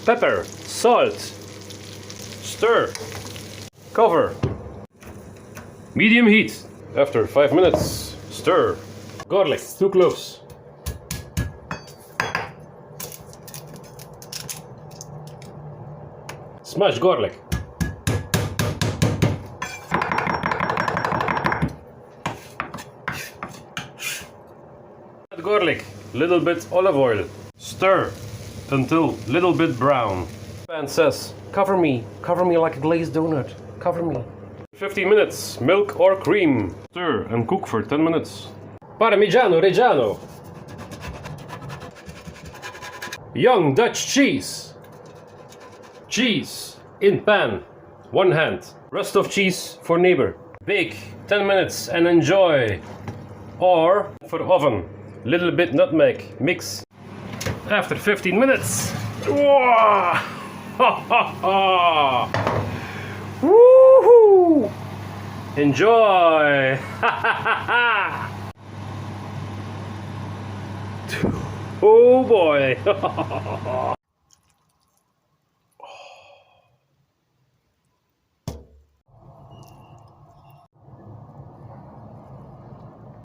pepper, salt. Stir. Cover. Medium heat. After 5 minutes, stir. Garlic, 2 cloves. Smash garlic. Add garlic, little bit olive oil. Stir until little bit brown. Pan says, cover me like a glazed donut. Cover me. 15 minutes, milk or cream. Stir and cook for 10 minutes. Parmigiano Reggiano. Young Dutch cheese. Cheese in pan, 1 hand. Rest of cheese for neighbor. Bake 10 minutes and enjoy. Or for oven, little bit nutmeg, mix. After 15 minutes. Whoa! Ha ha ha! Woohoo! Enjoy! Ha ha ha ha! Oh boy!